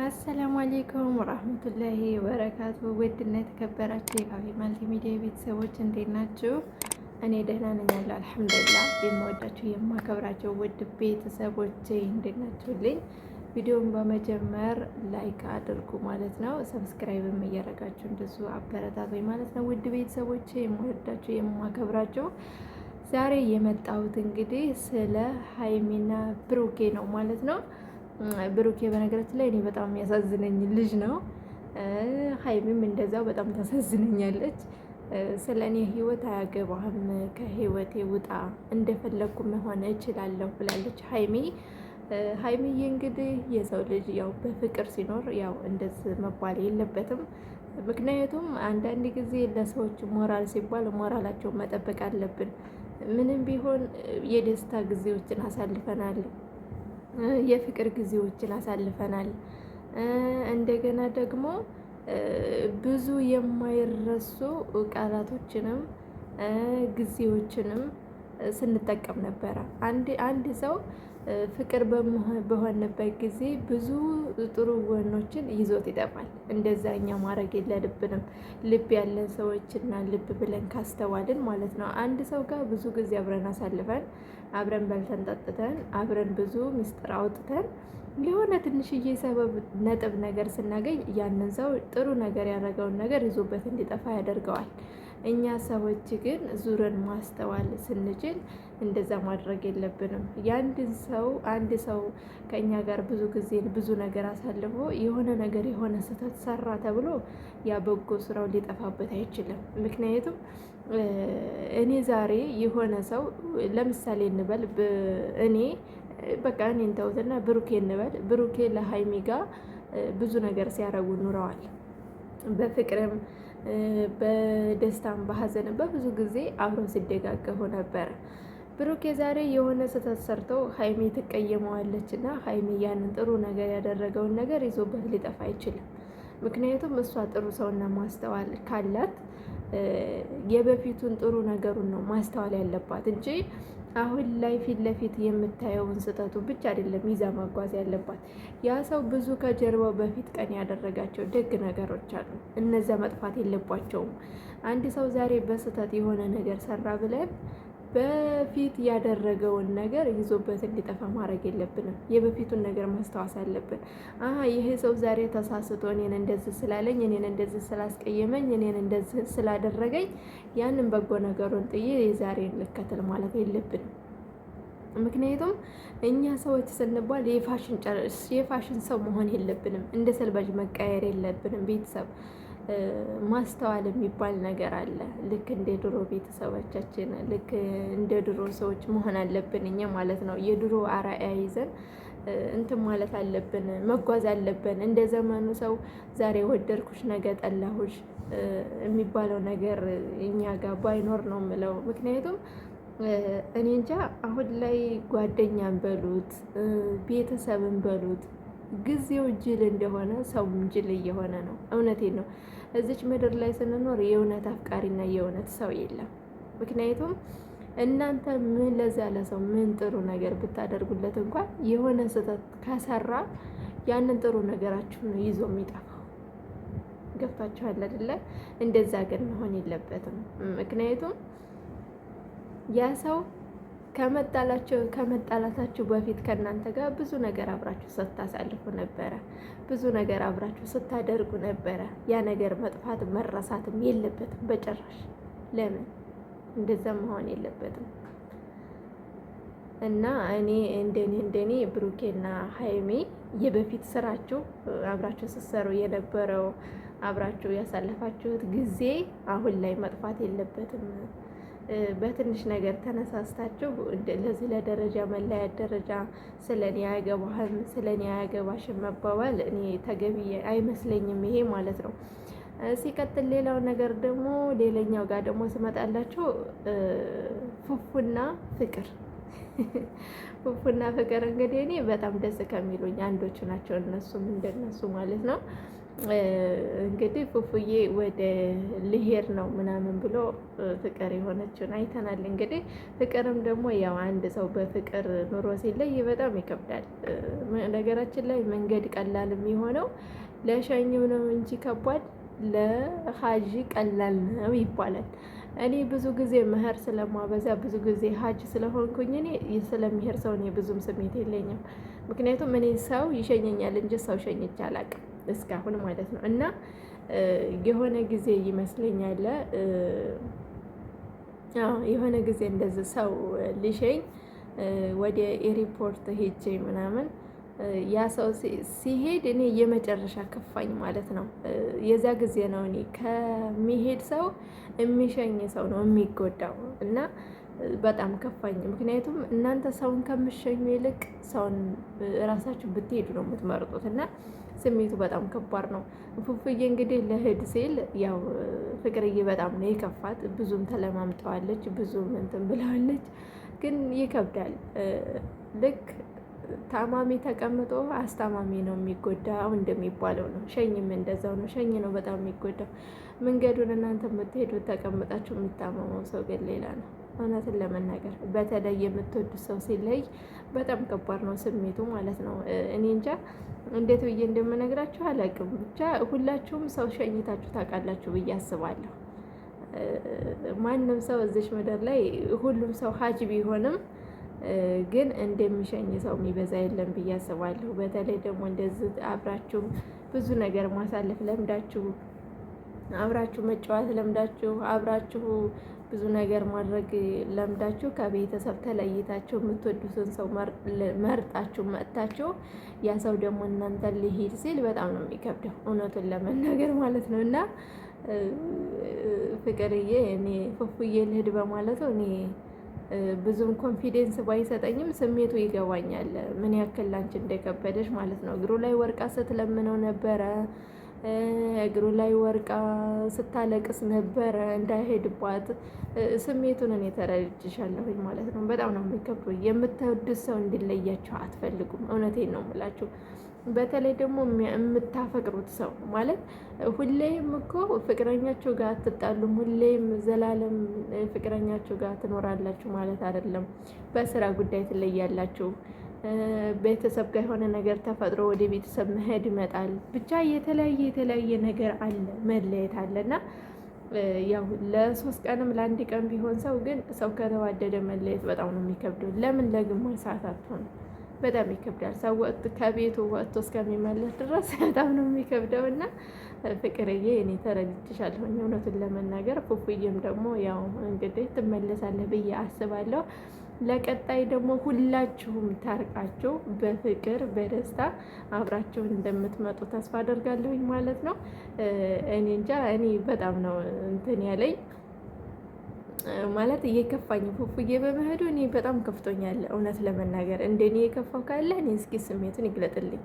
አሰላሙ አሌይኩም ወራህመቱላሂ ወበረካቱ። ውድና የተከበራችሁ የካፌ ማልቲ ሚዲያ ቤተሰቦች እንዴት ናችሁ? እኔ ደህና ነኝ አለሁ አልሐምዱሊላህ። የምወዳችሁ የማከብራቸው ውድ ቤተሰቦቼ እንዴት ናችሁልኝ? ቪዲዮውን በመጀመር ላይክ አድርጉ ማለት ነው። ሰብስክራይብም እያደረጋችሁ እንደሱ አበረታቶኝ ማለት ነው። ውድ ቤተሰቦቼ የምወዳችሁ የማከብራቸው ዛሬ የመጣሁት እንግዲህ ስለ ሀይሚና ብሩኬ ነው ማለት ነው። ብሩኬ በነገራችን ላይ እኔ በጣም የሚያሳዝነኝ ልጅ ነው። ሀይሚም እንደዛው በጣም ታሳዝነኛለች። ስለ እኔ ህይወት አያገባህም፣ ከህይወቴ ውጣ፣ እንደፈለግኩ መሆን እችላለሁ ብላለች ሀይሚ። ሀይሚዬ እንግዲህ የሰው ልጅ ያው በፍቅር ሲኖር ያው እንደዚህ መባል የለበትም። ምክንያቱም አንዳንድ ጊዜ ለሰዎች ሞራል ሲባል ሞራላቸውን መጠበቅ አለብን። ምንም ቢሆን የደስታ ጊዜዎችን አሳልፈናል፣ የፍቅር ጊዜዎችን አሳልፈናል። እንደገና ደግሞ ብዙ የማይረሱ ቃላቶችንም ጊዜዎችንም ስንጠቀም ነበረ። አንድ ሰው ፍቅር በሆነበት ጊዜ ብዙ ጥሩ ጎኖችን ይዞት ይጠፋል። እንደዛ እኛ ማድረግ የለብንም። ልብ ያለን ሰዎችና ልብ ብለን ካስተዋልን ማለት ነው። አንድ ሰው ጋር ብዙ ጊዜ አብረን አሳልፈን አብረን በልተን ጠጥተን አብረን ብዙ ምስጢር አውጥተን የሆነ ትንሽዬ ሰበብ ነጥብ ነገር ስናገኝ ያንን ሰው ጥሩ ነገር ያደረገውን ነገር ይዞበት እንዲጠፋ ያደርገዋል። እኛ ሰዎች ግን ዙረን ማስተዋል ስንችል እንደዛ ማድረግ የለብንም። አንድ ሰው ከእኛ ጋር ብዙ ጊዜ ብዙ ነገር አሳልፎ የሆነ ነገር የሆነ ስህተት ሰራ ተብሎ ያ በጎ ስራው ሊጠፋበት አይችልም። ምክንያቱም እኔ ዛሬ የሆነ ሰው ለምሳሌ እንበል እኔ በቃ እኔን ተውትና ብሩኬ እንበል፣ ብሩኬ ለሀይሚ ጋር ብዙ ነገር ሲያረጉ ኑረዋል። በፍቅርም በደስታም በሀዘንም በብዙ ጊዜ አብረው ሲደጋገፉ ነበረ። ብሩኬ ዛሬ የሆነ ስህተት ሰርተው ሀይሚ ትቀየመዋለች እና ሀይሚ ያንን ጥሩ ነገር ያደረገውን ነገር ይዞበት ሊጠፋ አይችልም። ምክንያቱም እሷ ጥሩ ሰውና ማስተዋል ካላት የበፊቱን ጥሩ ነገሩን ነው ማስተዋል ያለባት እንጂ አሁን ላይ ፊት ለፊት የምታየውን ስህተቱ ብቻ አይደለም ይዛ ማጓዝ ያለባት። ያ ሰው ብዙ ከጀርባው በፊት ቀን ያደረጋቸው ደግ ነገሮች አሉ። እነዚያ መጥፋት የለባቸውም። አንድ ሰው ዛሬ በስህተት የሆነ ነገር ሰራ ብለን በፊት ያደረገውን ነገር ይዞበት እንዲጠፋ ማድረግ የለብንም። የበፊቱን ነገር ማስታወስ አለብን። ይሄ ሰው ዛሬ ተሳስቶ እኔን እንደዚህ ስላለኝ፣ እኔን እንደዚህ ስላስቀየመኝ፣ እኔን እንደዚህ ስላደረገኝ ያንን በጎ ነገሩን ጥዬ የዛሬን ልከተል ማለት የለብንም። ምክንያቱም እኛ ሰዎች ስንባል የፋሽን ሰው መሆን የለብንም። እንደ ሰልባጅ መቃየር የለብንም። ቤተሰብ ማስተዋል የሚባል ነገር አለ። ልክ እንደ ድሮ ቤተሰቦቻችን፣ ልክ እንደ ድሮ ሰዎች መሆን አለብን እኛ ማለት ነው። የድሮ አርአያ ይዘን እንትን ማለት አለብን፣ መጓዝ አለብን። እንደ ዘመኑ ሰው ዛሬ ወደድኩሽ ነገ ጠላሁሽ የሚባለው ነገር እኛ ጋር ባይኖር ነው የምለው። ምክንያቱም እኔ እንጃ አሁን ላይ ጓደኛን በሉት ቤተሰብን በሉት ጊዜው ጅል እንደሆነ ሰውም ጅል እየሆነ ነው። እውነቴን ነው። እዚች ምድር ላይ ስንኖር የእውነት አፍቃሪና የእውነት ሰው የለም። ምክንያቱም እናንተ ምን ለዛ ለሰው ምን ጥሩ ነገር ብታደርጉለት እንኳን የሆነ ስህተት ከሰራ ያንን ጥሩ ነገራችሁ ነው ይዞ የሚጠፋው። ገብታችኋል አይደለ? እንደዛ ግን መሆን የለበትም። ምክንያቱም ያ ሰው ከመጣላታችሁ በፊት ከእናንተ ጋር ብዙ ነገር አብራችሁ ስታሳልፉ ነበረ። ብዙ ነገር አብራችሁ ስታደርጉ ነበረ። ያ ነገር መጥፋት መረሳትም የለበትም በጭራሽ። ለምን እንደዛ መሆን የለበትም። እና እኔ እንደኔ ብሩኬና ሀይሚ የበፊት ስራችሁ አብራችሁ ስትሰሩ የነበረው አብራችሁ ያሳለፋችሁት ጊዜ አሁን ላይ መጥፋት የለበትም። በትንሽ ነገር ተነሳስታችሁ ለዚህ ለደረጃ መለያየት ደረጃ ስለኔ አያገባህም ስለኔ አያገባሽም መባባል እኔ ተገቢ አይመስለኝም። ይሄ ማለት ነው። ሲቀጥል ሌላው ነገር ደግሞ ሌላኛው ጋር ደግሞ ስመጣላችሁ ፉፉና ፍቅር ፉፉና ፍቅር እንግዲህ እኔ በጣም ደስ ከሚሉኝ አንዶቹ ናቸው። እነሱም እንደነሱ ማለት ነው። እንግዲህ ፉፉዬ ወደ ልሄድ ነው ምናምን ብሎ ፍቅር የሆነችውን አይተናል። እንግዲህ ፍቅርም ደግሞ ያው አንድ ሰው በፍቅር ኑሮ ሲለይ በጣም ይከብዳል። ነገራችን ላይ መንገድ ቀላል የሚሆነው ለሸኝው ነው እንጂ ከባድ ለሀጂ ቀላል ነው ይባላል። እኔ ብዙ ጊዜ መኸር ስለማበዛ ብዙ ጊዜ ሀጅ ስለሆንኩኝ እኔ ስለሚሄድ ሰው እኔ ብዙም ስሜት የለኝም። ምክንያቱም እኔ ሰው ይሸኘኛል እንጂ ሰው ሸኝቼ አላውቅም እስካሁን ማለት ነው። እና የሆነ ጊዜ ይመስለኛል የሆነ ጊዜ እንደዚህ ሰው ሊሸኝ ወደ ኤሪፖርት ሄጄ ምናምን ያ ሰው ሲሄድ እኔ የመጨረሻ ከፋኝ ማለት ነው። የዛ ጊዜ ነው እኔ ከሚሄድ ሰው የሚሸኝ ሰው ነው የሚጎዳው እና በጣም ከፋኝ። ምክንያቱም እናንተ ሰውን ከምሸኙ ይልቅ ሰውን እራሳችሁ ብትሄዱ ነው የምትመርጡት እና ስሜቱ በጣም ከባድ ነው። ፉፉዬ እንግዲህ ለህድ ሲል ያው ፍቅርዬ በጣም ነው የከፋት። ብዙም ተለማምጠዋለች፣ ብዙም እንትን ብለዋለች፣ ግን ይከብዳል። ልክ ታማሚ ተቀምጦ አስታማሚ ነው የሚጎዳው እንደሚባለው ነው። ሸኝም እንደዛው ነው። ሸኝ ነው በጣም የሚጎዳው። መንገዱን እናንተ የምትሄዱት ተቀምጣችሁ የሚታመመው ሰው ግን ሌላ ነው። እውነትን ለመናገር በተለይ የምትወዱት ሰው ሲለይ በጣም ከባድ ነው ስሜቱ ማለት ነው። እኔ እንጃ እንዴት ብዬ እንደምነግራችሁ አላውቅም። ብቻ ሁላችሁም ሰው ሸኝታችሁ ታውቃላችሁ ብዬ አስባለሁ። ማንም ሰው እዚች ምድር ላይ ሁሉም ሰው ሀጅ ቢሆንም ግን እንደሚሸኝ ሰው የሚበዛ የለም ብዬ አስባለሁ። በተለይ ደግሞ እንደዚህ አብራችሁ ብዙ ነገር ማሳለፍ ለምዳችሁ፣ አብራችሁ መጫወት ለምዳችሁ፣ አብራችሁ ብዙ ነገር ማድረግ ለምዳችሁ ከቤተሰብ ተለይታችሁ የምትወዱትን ሰው መርጣችሁ መጥታችሁ ያ ሰው ደግሞ እናንተን ሊሄድ ሲል በጣም ነው የሚከብደው እውነቱን ለመናገር ማለት ነው። እና ፍቅርዬ እኔ ፉፉዬ ልሂድ በማለቱ እኔ ብዙም ኮንፊደንስ ባይሰጠኝም ስሜቱ ይገባኛል፣ ምን ያክል ላንቺ እንደከበደሽ ማለት ነው። እግሩ ላይ ወርቃ ስትለምነው ነበረ፣ እግሩ ላይ ወርቃ ስታለቅስ ነበረ እንዳይሄድባት። ስሜቱን እኔ ተረድቼሻለሁኝ ማለት ነው። በጣም ነው የሚከብደው። የምትወዱት ሰው እንዲለያችሁ አትፈልጉም። እውነቴን ነው የምላችሁ። በተለይ ደግሞ የምታፈቅሩት ሰው ማለት ሁሌም እኮ ፍቅረኛችሁ ጋር አትጣሉም፣ ሁሌም ዘላለም ፍቅረኛችሁ ጋር ትኖራላችሁ ማለት አይደለም። በስራ ጉዳይ ትለያላችሁ። ቤተሰብ ጋር የሆነ ነገር ተፈጥሮ ወደ ቤተሰብ መሄድ ይመጣል። ብቻ የተለያየ ነገር አለ፣ መለየት አለና ያው ለ3 ቀንም ለ1 ቀን ቢሆን ሰው ግን ሰው ከተዋደደ መለየት በጣም ነው የሚከብደው። ለምን ለግማሽ ሰዓት አትሆን? በጣም ይከብዳል። ሰው ከቤቱ ወጥቶ እስከሚመለስ ድረስ በጣም ነው የሚከብደው። እና ፍቅርዬ እኔ ተረድቼሻለሁኝ እውነቱን ለመናገር። ፉፉዬም ደግሞ ያው እንግዲህ ትመለሳለህ ብዬ አስባለሁ። ለቀጣይ ደግሞ ሁላችሁም ታርቃችሁ በፍቅር በደስታ አብራችሁ እንደምትመጡ ተስፋ አደርጋለሁኝ ማለት ነው። እኔ እንጃ እኔ በጣም ነው እንትን ያለኝ ማለት እየከፋኝ ፉፉዬ በመሄዱ እኔ በጣም ከፍቶኛል እውነት ለመናገር። እንደኔ የከፋው ካለ እኔ እስኪ ስሜቱን ይግለጥልኝ።